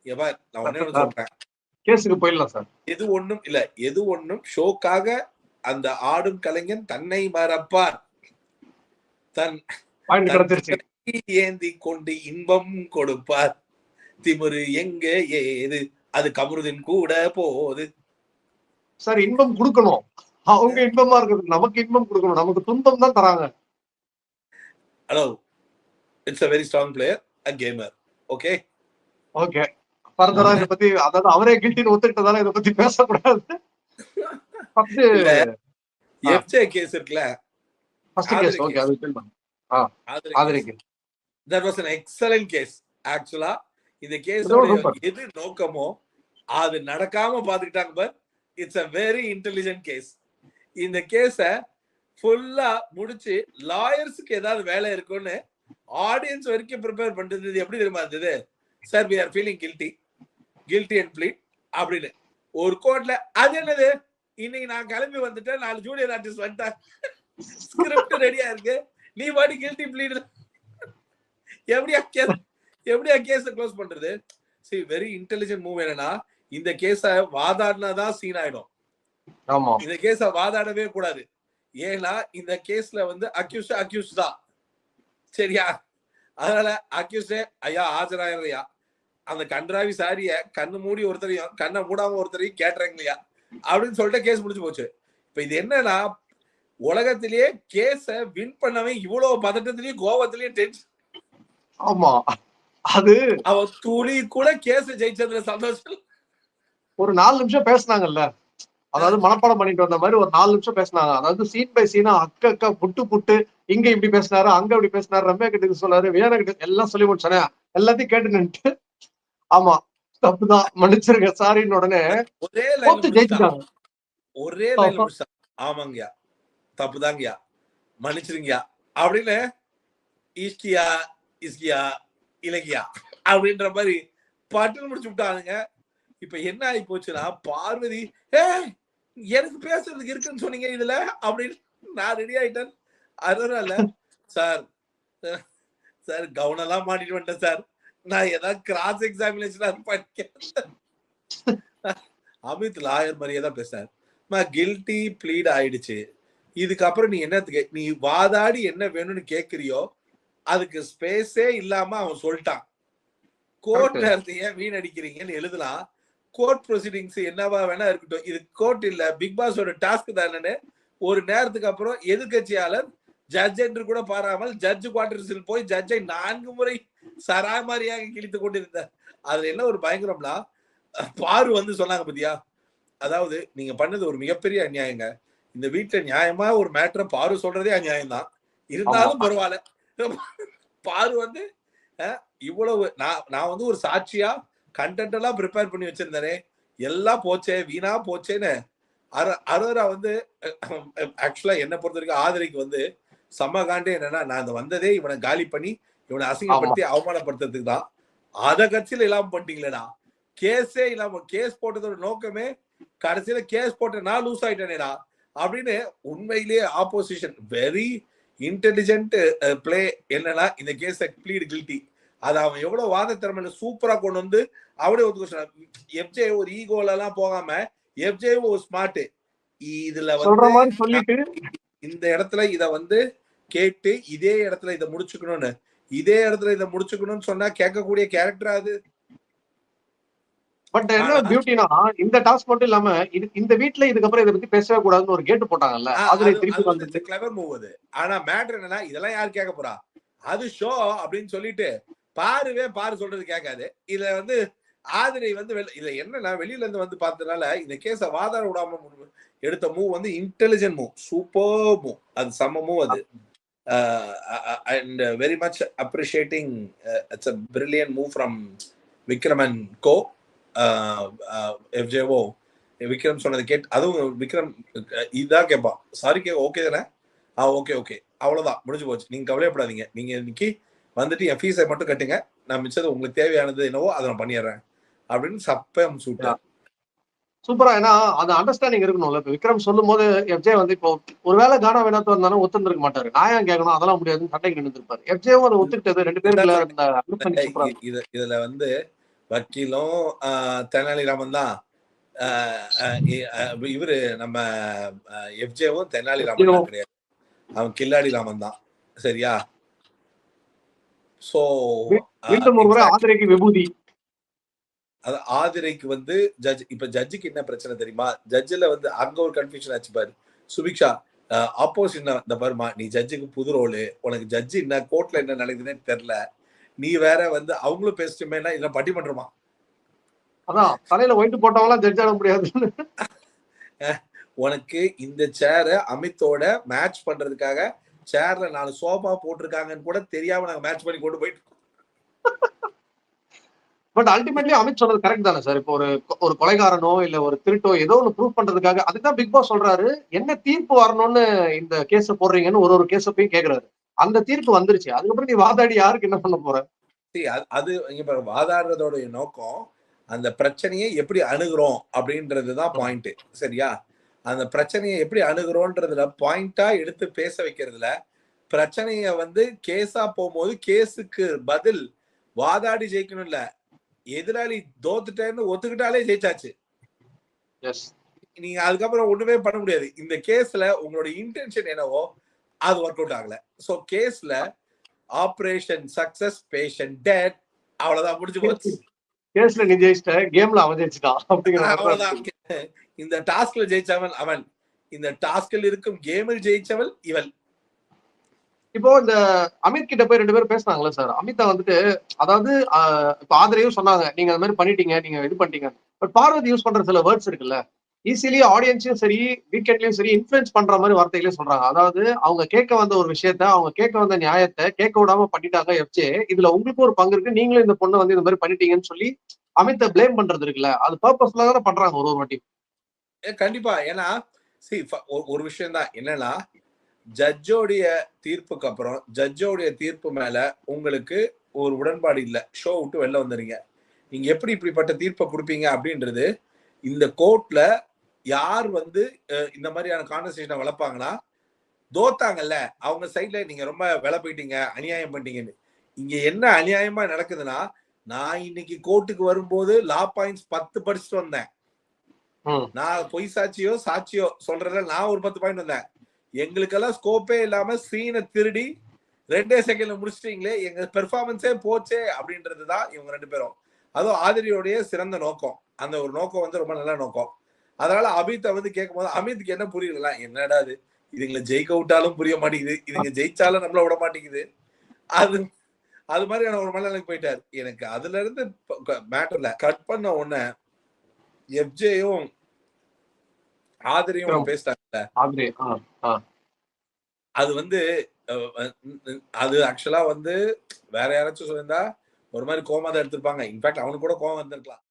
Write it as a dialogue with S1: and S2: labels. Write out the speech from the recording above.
S1: நான் ஒண்ணு சொல்றேன்,
S2: கேஸுக்கு போயிடலாம் சார்.
S1: எது ஒண்ணும் ஷோக்காக அந்த ஆடும் கலைஞன் தன்னை மறப்பார், தன் ஏந்தி கொண்டு இன்பம் கொடுப்பார், திமிரு எங்க ஏது அது கமருதின் கூட போது.
S2: சார் இன்பம் கொடுக்கணும், அவங்க இன்பமா இருக்குது, நமக்கு இன்பம் கொடுக்கணும், நமக்கு துன்பம் தான் தராங்க.
S1: Hello, it's a very strong player, a gamer. Okay
S2: okay, ஃபர்தரா இத பத்தி, அதாவது அவரே கில்ட்டின்னு ஒத்துக்கிட்டதால இத பத்தி பேசக்கூடாது.
S1: எஃப்ஜே கேஸ் இருக்குல,
S2: ஃபர்ஸ்ட் கேஸ். ஓகே, அது சொல்லுங்க. ஆதரிக்கு
S1: that was an excellent case actually. இந்த கேஸ் எது நோக்கமோ அது நடக்காம பாத்துக்கிட்டாங்க. But it's a very intelligent case. இந்த கேஸ ஃபுல்லா முடிச்சு லாயர்ஸ்க்கு ஏதாவது வேலை இருக்குன்னு ஆடியன்ஸ் வரைக்கும் ப்ரிப்பேர் பண்றது எப்படி தெரியுமா இருந்தது? Sir, we are feeling guilty and plead அப்படின்னு ஒரு கோர்ட்ல. அது என்னது, இன்னைக்கு நான் கிளம்பி வந்துட்டேன், 4 ஜூனியர் ஆர்டிஸ்ட் வந்துட்டாங்க, ஸ்கிரிப்ட் ரெடியா இருக்கு, நீ பாடி கில்ட்டி ப்ளீட், எப்படியா கேஸ க்ளோஸ் பண்றது? see, very intelligent move. என்னன்னா, இந்த கேஸ வாதாடினாதான் சீன் ஆயிடும். இந்த கேஸ வாதாடவே கூடாது. ஏன்னா இந்த கேஸ்ல வந்து அக்யூஸ் தான், சரியா? அதனால அக்யூஸ்டே ஐயா ஆஜராயிரையா, அந்த கன்றாவி சாரிய கண்ணு மூடி ஒருத்தரையும் கண்ணை மூடாம ஒருத்தரையும் கேட்டுறாங்களையா அப்படின்னு சொல்லிட்டு கேஸ் முடிச்சு போச்சு. இப்ப இது என்னன்னா, உலகத்திலேயே கேஸ வின் பண்ணவே இவ்வளவு பதட்டத்திலயும் கோவத்திலயும் டென்ஷன்.
S2: ஆமா, அது
S1: அவ துளி கூட கேஸ் ஜெயிச்சதுல சந்தோஷம்.
S2: ஒரு 4 நிமிஷம் பேசினாங்கல்ல, அதாவது மனப்பாடம் பண்ணிட்டு வந்த மாதிரி ஒரு 4 நிமிஷம் பேசினாங்க. அதாவது சீன் பை சீனா அக்கா புட்டு இங்க இப்படி பேசினாரு, அங்க இப்படி பேசினாரு, ரம்யா கிட்ட சொன்னாரு, வியானா கிட்ட எல்லாம் சொல்லி முடிச்சானே, எல்லாத்தையும் கேட்டு நின்னுட்டு ஆமா தப்புதான் மன்னிச்சிருங்க சாரின்னு உடனே
S1: ஒரே லைன் ஆமாங்கயா தப்புதாங்கயா மன்னிச்சிருங்கயா அப்படின்னு இஸ்கியா இலக்கியா அப்படின்ற மாதிரி பட்டுன்னு முடிச்சு விட்டானுங்க. இப்ப என்ன ஆகி போச்சுன்னா, பார்வதி எனக்கு பேசுறதுக்கு இருக்குன்னு சொன்னீங்க இதுல அப்படின்னு நான் ரெடி ஆயிட்டேன். அதனால சார் கவுனம் எல்லாம் மாட்டிட்டு வந்துட்டேன் சார், நான் ஏதாவது கிராஸ் எக்ஸாமினேஷன் படிக்கிறேன். அமித் லாயர் மாதிரியே தான் பேசார். கில்ட்டி ப்ளீட் ஆயிடுச்சு, இதுக்கப்புறம் நீ என்னத்துக்கு நீ வாதாடி என்ன வேணும்னு கேக்குறியோ அதுக்கு ஸ்பேஸே இல்லாம அவன் சொல்லிட்டான். கோர்ட் நேரத்தையே வீணடிக்கிறீங்கன்னு எழுதலாம். கோர்ட் ப்ரொசீடிங்ஸ் என்னவா வேணா இருக்கட்டும், இது கோர்ட் இல்ல, பிக் பாஸோட டாஸ்க் தானே. ஒரு நேரத்துக்கு அப்புறம் எதிர்கட்சியாளர் ஜட்ஜ் என்று கூட பாராமல் ஜட்ஜ் குவார்டர்ஸில் போய் ஜட்ஜை 4 முறை சராமாரியாக கிழித்து கொண்டிருந்தார். அதுல என்ன ஒரு பயங்கரம்னா, பாரு வந்து சொன்னாங்க பத்தியா, அதாவது நீங்க பண்ணது ஒரு மிகப்பெரிய அநியாயங்க, இந்த வீட்டுல நியாயமா ஒரு மேட்டரை பாரு சொல்றதே அநியாயம் தான், இருந்தாலும் பரவாயில்ல. பாரு வந்து இவ்வளவு நான் வந்து ஒரு சாட்சியா கண்டென்ட் எல்லாம் ப்ரிப்பேர் பண்ணி வச்சிருந்தானே, எல்லாம் போச்சே வீணா போச்சேன்னு அரோரா வந்து ஆக்சுவலா என்ன பொறுத்த வரைக்கும் ஆதரிக்கு வந்து செம்ம காண்டே என்னன்னா, நான் வந்ததே இவனை காலி பண்ணி இவனை அசிங்கப்படுத்தி அவமானப்படுத்துறதுக்கு தான். அத கட்சியில இல்லாம பண்ணிட்டீங்களேடா, கேஸே இல்லாம, கேஸ் போட்டதோட நோக்கமே கடைசியில கேஸ் போட்ட நான் லூஸ் ஆயிட்டேனேடா அப்படின்னு. உண்மையிலேயே ஆப்போசிஷன் வெரி இன்டெலிஜென்ட் பிளே. என்னன்னா, இந்த கேஸ ப்ளீட் கில்ட்டி, அது அவன் எவ்வளவு வாத திறமையில சூப்பரா கொண்டு வந்து அவனே ஒத்துக்க. எஃப்ஜே ஒரு ஈகோல எல்லாம் போகாம எஃப்ஜே ஒரு ஸ்மார்ட். இதுல வந்து இந்த இடத்துல இத வந்து கேட்டு இதே இடத்துல இதை முடிச்சுக்கணும்னு சொன்னா கேட்கக்கூடிய கேரக்டர் அது.
S2: பட் என்ன பியூட்டினா, இந்த டாஸ்க் மட்டும் இல்லாம இந்த வீட்ல இதுக்கப்புறம் இதை பத்தி பேசவே கூடாதுன்னு ஒரு கேட்டு போட்டாங்கல்ல, அதுல திருப்பி வந்து
S1: கிளவர் மூவ் அது. ஆனா மேட்டர் என்னன்னா, இதெல்லாம் யாரு கேட்க போறா, அது ஷோ அப்படின்னு சொல்லிட்டு பாரு சொல்றது கேட்காது. இதுல வந்து ஆதிரை வந்து இதுல என்னன்னா, வெளியில இருந்து வந்து பார்த்ததுனால இந்த கேஸ வாதாட விடாம எடுத்த மூவ் வந்து இன்டெலிஜென்ட் மூவ், சூப்பர் மூவ், அது செம்ம மூவ் அது. and very much appreciating it's a brilliant move from Vikram and Co. FJO Vikram சொன்னது கேட்டு, அதுவும் விக்ரம் இதான் கேட்பான், சாரி ஓகே தானே, ஓகே அவ்வளவுதான் முடிஞ்சு போச்சு, நீங்க கவலைப்படாதீங்க, நீங்க இன்னைக்கு வந்துட்டு என் ஃபீஸை மட்டும் கட்டுங்க, நான் மிச்சது உங்களுக்கு தேவையானது என்னவோ அதை நான் பண்ணிடுறேன் அப்படின்னு சப்பம் சூட்டார்.
S2: சூப்பரா. ஏன்னா அந்த அண்டர்ஸ்டாண்டிங் இருக்கணும்ல. இப்ப விக்ரம் சொல்லும் போது எஃப்ஜே வந்து இப்போ ஒருவேளை கானா வேணாத்து வந்தாலும் ஒத்துருக்க மாட்டாரு, நான் ஏன் கேட்கணும் அதெல்லாம் முடியாதுன்னு சண்டைக்கு நின்றுருப்பாரு. எஃப்ஜேவும் அதை ஒத்துக்கிட்டது 2 பேருக்குள்ள.
S1: இதுல வந்து வக்கீலும் தெனாலிராமன் தான். இவரு நம்ம எஃப்ஜேவும் தெனாலிராமன் தான் கிடையாது, அவன் கில்லாடி ராமன் தான். சரியா? சோ
S2: மீண்டும் ஒரு முறை ஆதிரைக்கு விபூதி.
S1: அது ஆதிரைக்கு வந்து ஜட்ஜ், இப்ப ஜட்ஜுக்கு என்ன பிரச்சனை தெரியுமா? ஜட்ஜில் வந்து அங்க ஒரு கன்ஃபியூஷன் ஆச்சு பாரு. சுபிக்ஷா ஆப்போசிட் இந்த பாருமா, நீ ஜட்ஜுக்கு புது ரோலு, உனக்கு ஜட்ஜு என்ன கோர்ட்ல என்ன நடக்குதுன்னு தெரியல, நீ வேற வந்து அவங்களும் பேசிட்டுமேனா இல்ல பட்டிமன்றமா?
S2: அதான் தலையில ஒயிட் போட்டவங்களாம் ஜட்ஜ் ஆட முடியாது.
S1: உனக்கு இந்த சேரை அமித்தோட மேட்ச் பண்றதுக்காக சேர்ல 4 சோஃபா போட்டிருக்காங்கன்னு கூட தெரியாம நாங்க மேட்ச் பண்ணி கொண்டு போயிட்டு.
S2: பட் அல்டிமேட்லி அமித் சொன்னது கரெக்ட் தானே சார்? இப்போ ஒரு கொலைகாரனோ இல்ல ஒரு திருட்டோ ஏதோ ஒன்று ப்ரூவ் பண்றதுக்காக, அதுதான் பிக் பாஸ் சொல்றாரு, என்ன தீர்ப்பு வரணும்னு இந்த கேஸ போடுறீங்கன்னு ஒரு கேஸ போய் கேக்குறாரு. அந்த தீர்ப்பு வந்துருச்சு, அதுக்கப்புறம் நீ வாதாடி யாருக்கு என்ன பண்ண போற?
S1: அது இங்க வாதாடுறதோட நோக்கம் அந்த பிரச்சனையை எப்படி அணுகுறோம் அப்படின்றதுதான் பாயிண்ட். சரியா? அந்த பிரச்சனையை எப்படி அணுகுறோன்றதுல பாயிண்டா எடுத்து பேச வைக்கிறதுல, பிரச்சனைய வந்து கேஸா போகும்போது கேஸுக்கு பதில் வாதாடி ஜெயிக்கணும் இல்ல, எதிராளி தோத்துட்டேன்னு ஒத்துக்கிட்டாலே ஜெயிச்சாச்சு. நீங்க அதுக்கப்புறம் ஒண்ணுமே பண்ண முடியாது. இந்த கேஸ்ல உங்களோட இன்டென்ஷன் என்னவோ அது ஒர்க் அவுட் ஆகல. சோ கேஸ்ல ஆபரேஷன் சக்சஸ் பேஷண்ட் டெட், அவ்வளவுதான், முடிஞ்சு போச்சு.
S2: கேஸ்ல நீ ஜெயிச்சிட்ட, கேம்ல அவன் ஜெயிச்சிட்டான் அப்படிங்கிற
S1: அவ்வளவுதான். இந்த டாஸ்க்ல ஜெயிச்சவன் அவன், இந்த டாஸ்கில் இருக்கும் கேமில் ஜெயிச்சவள் இவள்.
S2: இப்போ இந்த அமித் கிட்ட போய் 2 பேரும் பேசினாங்களே சார், அமிதா வந்துட்டு, அதாவது இப்ப ஆதிரையும் சொன்னாங்க, நீங்க அந்த மாதிரி பண்ணிட்டீங்க, நீங்க இது பண்ணிட்டீங்க. பட் பார்வதி யூஸ் பண்ற சில வேர்ட்ஸ் இருக்குல்ல, ஈஸிலி ஆடியன்ஸையும் சரி வீக்கெண்ட்லயும் சரி இன்ஃபுளுன்ஸ் பண்ற மாதிரி வார்த்தைகளையும் சொல்றாங்க. அதாவது அவங்க கேட்க வந்த ஒரு விஷயத்த, அவங்க கேட்க வந்த நியாயத்தை கேட்க விடாம பண்ணிட்டாங்க எஃப்ஜே, இதுல உங்களுக்கும் ஒரு பங்கு இருக்கு, நீங்களும் இந்த பொண்ணை வந்து இந்த மாதிரி பண்ணிட்டீங்கன்னு சொல்லி அமித்தை பிளேம் பண்றது இருக்குல்ல, அது பர்பஸ்ல தானே பண்றாங்க ஒரு வாட்டி.
S1: கண்டிப்பா. ஏன்னா ஒரு விஷயம் தான் என்னன்னா, ஜட்ஜோடைய தீர்ப்புக்கு அப்புறம் ஜட்ஜோடைய தீர்ப்பு மேல உங்களுக்கு ஒரு உடன்பாடு இல்ல, ஷோ விட்டு வெளில வந்துறீங்க, நீங்க எப்படி இப்படிப்பட்ட தீர்ப்பை கொடுப்பீங்க அப்படின்றது இந்த கோர்ட்ல யார் வந்து இந்த மாதிரியான கான்வர்சேஷனை வளர்ப்பாங்கன்னா, தோத்தாங்கல்ல அவங்க சைட்ல நீங்க ரொம்ப வேலை போயிட்டீங்க, அநியாயம் பண்ணிட்டீங்கன்னு. இங்க என்ன அநியாயமா நடக்குதுன்னா, நான் இன்னைக்கு கோர்ட்டுக்கு வரும்போது லா பாயிண்ட்ஸ் 10 படிச்சுட்டு வந்தேன். நான் பொய் சாட்சியோ சொல்றதுல நான் ஒரு 10 பாயிண்ட் வந்தேன். எங்களுக்கெல்லாம் ஸ்கோப்பே இல்லாம சீனை திருடி 2 செகண்ட்ல முடிச்சிட்டீங்களே, எங்க பெர்ஃபார்மன்ஸே போச்சே அப்படின்றதுதான் இவங்க 2 பேரும். அதுவும் ஆதிரியோடைய சிறந்த நோக்கம். அந்த ஒரு நோக்கம் வந்து ரொம்ப நல்ல நோக்கம். அதனால அமித்தை வந்து கேட்கும் போது அமித்துக்கு என்ன புரியல, என்னடா அது, இதுங்களை ஜெயிக்க விட்டாலும் புரிய மாட்டேங்குது, இதுங்க ஜெயிச்சாலும் நம்மள விட மாட்டேங்குது, அது மாதிரியான ஒரு மனநிலைக்கு போயிட்டாரு. எனக்கு அதுல இருந்து மேட்டர்ல கட் பண்ண உடனே எஃப்ஜேயும் ஆதிரியும் பேசிட்டாங்கல்ல, அது வந்து அது ஆக்சுவலா வந்து வேற யாராச்சும் சொல்லியிருந்தா ஒரு மாதிரி கோவமா தான் எடுத்திருப்பாங்க. இன்ஃபேக்ட் அவனுக்கு கூட கோவம் வந்திருக்கலாம்.